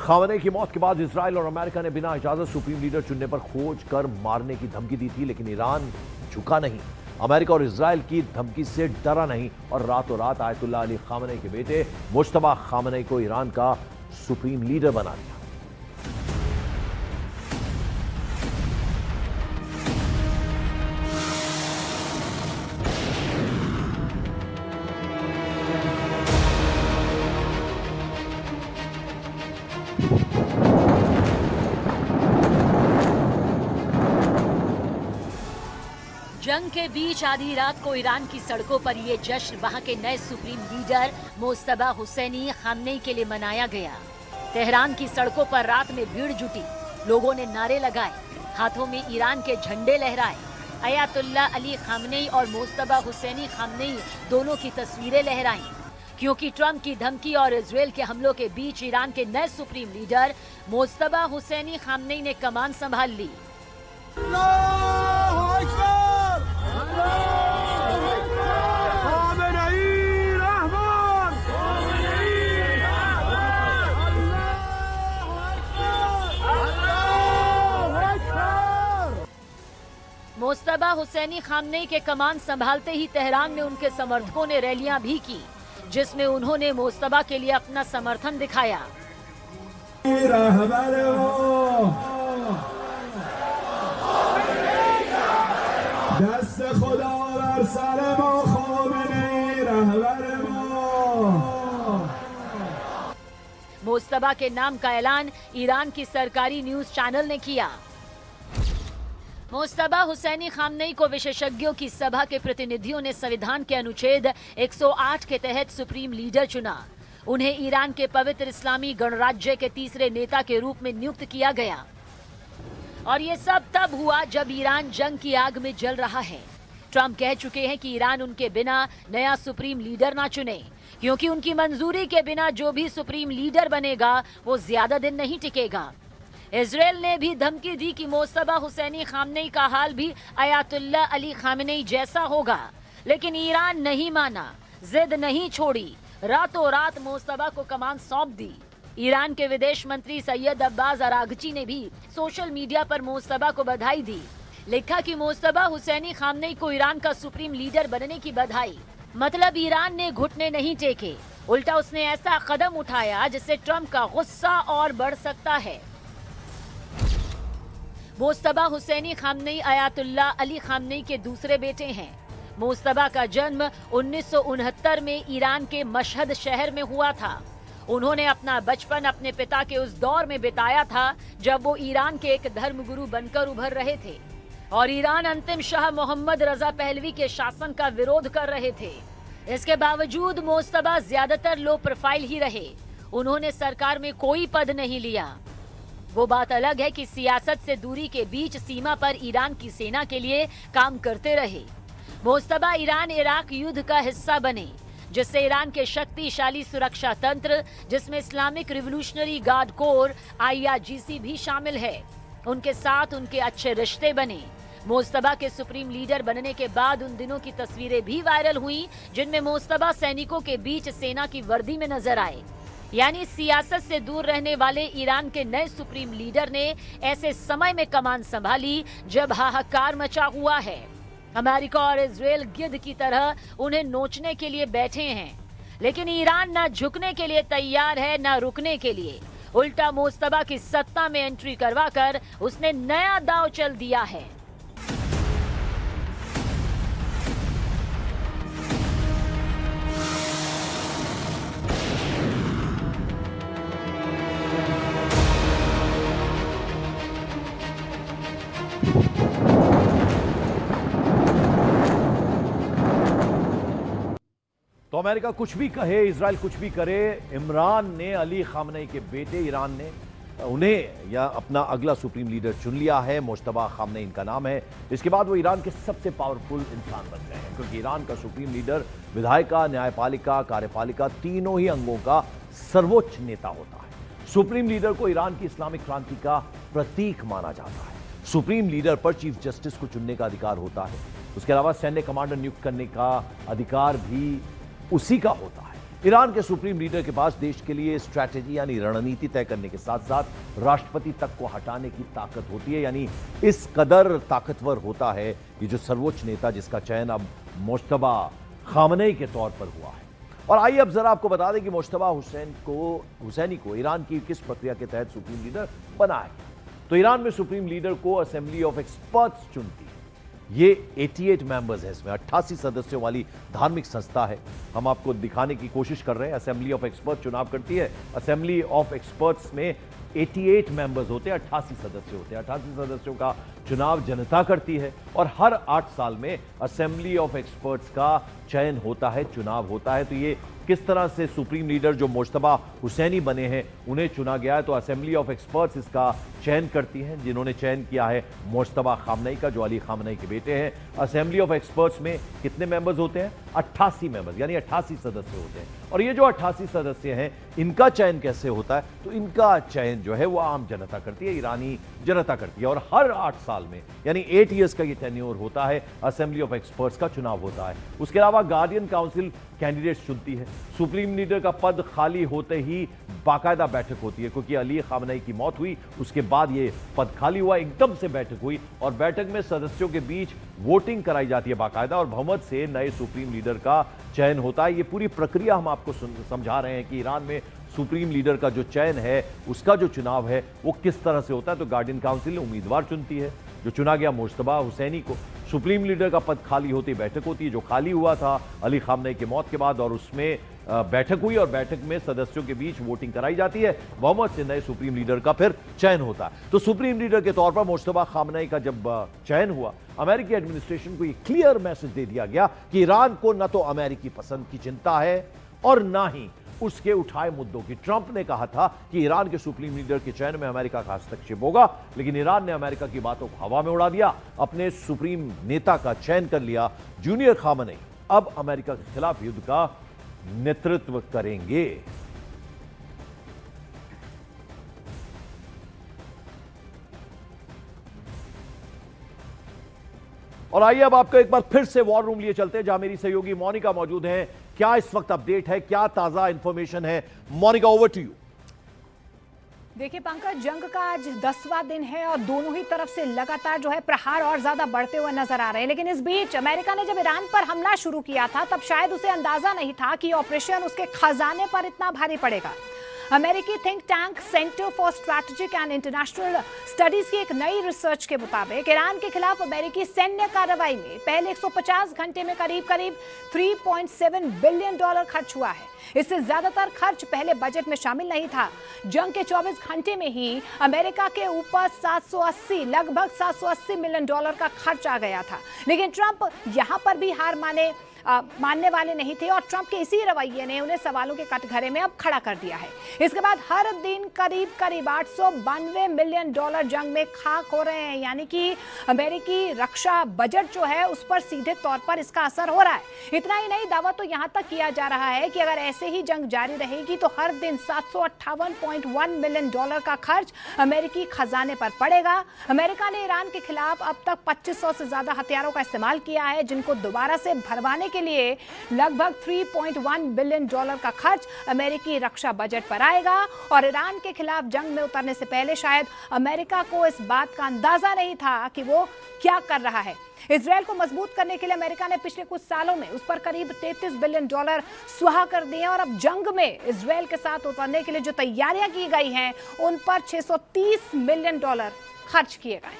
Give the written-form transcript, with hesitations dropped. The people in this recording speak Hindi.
खामनेई की मौत के बाद इजराइल और अमेरिका ने बिना इजाजत सुप्रीम लीडर चुनने पर खोज कर मारने की धमकी दी थी, लेकिन ईरान झुका नहीं। अमेरिका और इजराइल की धमकी से डरा नहीं और रातों रात आयतुल्लाह अली खामनेई के बेटे मुज्तबा खामनेई को ईरान का सुप्रीम लीडर बना दिया। जंग के बीच आधी रात को ईरान की सड़कों पर ये जश्न वहां के नए supreme leader Mojtaba Hosseini Khamenei के लिए मनाया गया। तेहरान की सड़कों पर रात में भीड़ जुटी, लोगों ने नारे लगाए, हाथों में ईरान के झंडे लहराए। अयातुल्लाह अली खामनेई और मुज्तबा हुसैनी खामनेई दोनों की तस्वीरें लहराई, क्योंकि ट्रंप की धमकी और इजराइल के हमलों के बीच ईरान के नए supreme leader Mojtaba Hosseini Khamenei ने कमान संभाल ली। मुज्तबा हुसैनी खामनेई के कमान संभालते ही तेहरान में उनके समर्थकों ने रैलियां भी की, जिसमें उन्होंने मुज्तबा के लिए अपना समर्थन दिखाया। मुज्तबा के नाम का ऐलान ईरान की सरकारी न्यूज चैनल ने किया। मुज्तबा हुसैनी खामनेई को विशेषज्ञों की सभा के प्रतिनिधियों ने संविधान के अनुच्छेद 108 के तहत सुप्रीम लीडर चुना। उन्हें ईरान के पवित्र इस्लामी गणराज्य के तीसरे नेता के रूप में नियुक्त किया गया। और ये सब तब हुआ जब ईरान जंग की आग में जल रहा है। ट्रंप कह चुके हैं कि ईरान उनके बिना नया सुप्रीम लीडर ना चुने, क्योंकि उनकी मंजूरी के बिना जो भी सुप्रीम लीडर बनेगा वो ज्यादा दिन नहीं टिकेगा। इजराइल ने भी धमकी दी कि मुज्तबा हुसैनी खामनेई का हाल भी अयातुल्लाह अली खामनेई जैसा होगा, लेकिन ईरान नहीं माना, जिद नहीं छोड़ी, रातों रात मुज्तबा को कमान सौंप दी। ईरान के विदेश मंत्री सैयद अब्बास अरागची ने भी सोशल मीडिया पर मुज्तबा को बधाई दी। लिखा कि मुज्तबा हुसैनी खामनेई को ईरान का सुप्रीम लीडर बनने की बधाई। मतलब ईरान ने घुटने नहीं टेके, उल्टा उसने ऐसा कदम उठाया जिससे ट्रंप का गुस्सा और बढ़ सकता है। Mojtaba Hosseini Khamenei Ayatollah Ali Khamenei के दूसरे बेटे हैं। मुज्तबा का जन्म 1969 में ईरान के मशहद शहर में हुआ था। उन्होंने अपना बचपन अपने पिता के उस दौर में बिताया था जब वो ईरान के एक धर्मगुरु बनकर उभर रहे थे और ईरान अंतिम शाह मोहम्मद रजा पहलवी के शासन का विरोध कर रहे थे। इसके बावजूद मुज्तबा ज्यादातर लो प्रोफाइल ही रहे। उन्होंने सरकार में कोई पद नहीं लिया। वो बात अलग है कि सियासत से दूरी के बीच सीमा पर ईरान की सेना के लिए काम करते रहे। मुज्तबा ईरान इराक युद्ध का हिस्सा बने, जिससे ईरान के शक्तिशाली सुरक्षा तंत्र, जिसमें Islamic revolutionary guard core IRGC भी शामिल है, उनके साथ उनके अच्छे रिश्ते बने। मुज्तबा के सुप्रीम लीडर बनने के बाद उन दिनों की तस्वीरें भी वायरल हुई, जिनमें मुज्तबा सैनिकों के बीच सेना की वर्दी में नजर आए। यानी सियासत से दूर रहने वाले ईरान के नए सुप्रीम लीडर ने ऐसे समय में कमान संभाली जब हाहाकार मचा हुआ है। अमेरिका और इजराइल गिद्ध की तरह उन्हें नोचने के लिए बैठे हैं, लेकिन ईरान न झुकने के लिए तैयार है न रुकने के लिए। उल्टा मुज्तबा की सत्ता में एंट्री करवाकर उसने नया दांव चल दिया है। तो अमेरिका कुछ भी कहे, इजराइल कुछ भी करे, इमरान ने अली खामनेई के बेटे ईरान ने उन्हें या अपना अगला सुप्रीम लीडर चुन लिया है। मुज्तबा खामनेई इनका नाम है। इसके बाद वो ईरान के सबसे पावरफुल इंसान बन गए हैं, क्योंकि ईरान का सुप्रीम लीडर विधायिका, न्यायपालिका, कार्यपालिका तीनों ही अंगों का सर्वोच्च नेता होता है। सुप्रीम लीडर को ईरान की इस्लामिक क्रांति का प्रतीक माना जाता है। सुप्रीम लीडर पर चीफ जस्टिस को चुनने का अधिकार होता है। उसके अलावा सैन्य कमांडर नियुक्त करने का अधिकार भी उसी का होता है। ईरान के सुप्रीम लीडर के पास देश के लिए स्ट्रैटेजी यानी रणनीति तय करने के साथ साथ राष्ट्रपति तक को हटाने की ताकत होती है, यानी इस कदर ताकतवर होता है ये जो सर्वोच्च नेता जिसका चयन अब मुश्तबा खामनेई के तौर पर हुआ है। और आइए अब जरा आपको बता दें कि मुश्तबा हुसैनी को ईरान की किस प्रक्रिया के तहत सुप्रीम लीडर बनाया गया। तो ईरान में सुप्रीम लीडर को असेंबली ऑफ एक्सपर्ट्स चुनती है। ये 88 मेंबर्स है, इसमें 88 सदस्यों वाली धार्मिक संस्था है। हम आपको दिखाने की कोशिश कर रहे हैं। असेंबली ऑफ एक्सपर्ट्स चुनाव करती है। असेंबली ऑफ एक्सपर्ट्स में 88 मेंबर्स होते हैं, 88 सदस्य होते हैं। 88 सदस्यों का चुनाव जनता करती है और हर 8 साल में असेंबली ऑफ एक्सपर्ट्स का चयन होता है, चुनाव होता है। तो ये किस तरह से सुप्रीम लीडर जो मुश्तबा हुसैनी बने हैं उन्हें चुना गया है, तो असेंबली ऑफ एक्सपर्ट्स इसका चयन करती है, जिन्होंने चयन किया है मुश्तबा खामनेई का, जो अली खामनेई के बेटे हैं। असेंबली ऑफ एक्सपर्ट्स में कितने मेंबर्स होते हैं? 88 मेंबर्स, यानी 88 सदस्य होते हैं। और ये जो 88 सदस्य हैं इनका चयन कैसे होता है? तो इनका चयन जो है वो आम जनता करती है, ईरानी जनता करती है। और हर 8 साल में यानी 8 ईयर्स का ये टेन्योर होता है, असेंबली ऑफ एक्सपर्ट्स का चुनाव होता है। उसके अलावा गार्डियन काउंसिल कैंडिडेट्स चुनती है। सुप्रीम लीडर का पद खाली होते ही बाकायदा बैठक होती है, क्योंकि अली खामनेई की मौत हुई उसके बाद ये पद खाली हुआ, एकदम से बैठक हुई और बैठक में सदस्यों के बीच वोटिंग कराई जाती है बाकायदा और बहुमत से नए सुप्रीम लीडर का चयन होता है। ये पूरी प्रक्रिया हम आपको समझा रहे हैं कि ईरान में सुप्रीम लीडर का जो चयन है, उसका जो चुनाव है वो किस तरह से होता है। तो गार्डियन काउंसिल उम्मीदवार चुनती है, जो चुना गया मुश्तबा हुसैनी को। सुप्रीम लीडर का पद खाली होती बैठक होती है, जो खाली हुआ था अली खामनेई की मौत के बाद, और उसमें बैठक हुई और बैठक में सदस्यों के बीच वोटिंग कराई जाती है। बहुमत से नए सुप्रीम लीडर का फिर चयन होता है। तो सुप्रीम लीडर के तौर पर मुश्तबा खामनेई का जब चयन हुआ, अमेरिकी एडमिनिस्ट्रेशन को यह क्लियर मैसेज दे दिया गया कि ईरान को न तो अमेरिकी पसंद की चिंता है और ना ही उसके उठाए मुद्दों की। ट्रंप ने कहा था कि ईरान के सुप्रीम लीडर के चयन में अमेरिका का हस्तक्षेप होगा, लेकिन ईरान ने अमेरिका की बातों को हवा में उड़ा दिया, अपने सुप्रीम नेता का चयन कर लिया। जूनियर खामनेई अब अमेरिका के खिलाफ युद्ध का नेतृत्व करेंगे। और आइए अब आपको एक बार फिर से वॉर रूम लिए चलते हैं, जहां मेरी सहयोगी मोनिका मौजूद हैं। क्या इस वक्त अपडेट है, क्या ताजा इंफॉर्मेशन है? Monika, over to you. देखिए पंकज, जंग का आज 10वां दिन है और दोनों ही तरफ से लगातार जो है प्रहार और ज्यादा बढ़ते हुए नजर आ रहे हैं। लेकिन इस बीच अमेरिका ने जब ईरान पर हमला शुरू किया था, तब शायद उसे अंदाजा नहीं था कि ऑपरेशन उसके खजाने पर इतना भारी पड़ेगा। अमेरिकी think tank centre for strategic and international studies की एक नई रिसर्च के मुताबिक ईरान के खिलाफ अमेरिकी सैन्य कार्रवाई में पहले 150 घंटे में करीब 3.7 बिलियन डॉलर खर्च हुआ है। इससे ज्यादातर खर्च पहले बजट में शामिल नहीं था। जंग के 24 घंटे में ही अमेरिका के ऊपर लगभग 780 मिलियन डॉलर का खर्च आ गया था। लेकिन ट्रंप यहां पर भी हार मानने वाले नहीं थे और ट्रंप के इसी रवैये ने उन्हें सवालों के कटघरे में अब खड़ा कर दिया है। इसके बाद हर दिन करीब 892 मिलियन डॉलर जंग में खाक हो रहे हैं, यानी कि अमेरिकी रक्षा बजट जो है उस पर सीधे तौर पर इसका असर हो रहा है। इतना ही नहीं, दावा तो यहां तक किया जा रहा है कि अगर ऐसे ही जंग जारी रहेगी तो हर दिन 758.1 मिलियन डॉलर का खर्च अमेरिकी खजाने पर पड़ेगा। अमेरिका ने ईरान के खिलाफ अब तक 2500 से ज्यादा हथियारों का इस्तेमाल किया है, जिनको दोबारा से भरवाने के लिए लगभग 3.1 बिलियन डॉलर का खर्च अमेरिकी रक्षा बजट पर आएगा। और ईरान के खिलाफ जंग में उतरने से पहले शायद अमेरिका को इस बात का अंदाजा नहीं था कि वो क्या कर रहा है। इजरायल को मजबूत करने के लिए अमेरिका ने पिछले कुछ सालों में उस पर करीब 33 बिलियन डॉलर सुहा कर दिए और अब जंग में इजरायल के साथ उतरने के लिए जो तैयारियां की गई हैं उन पर 630 मिलियन डॉलर खर्च किए गए।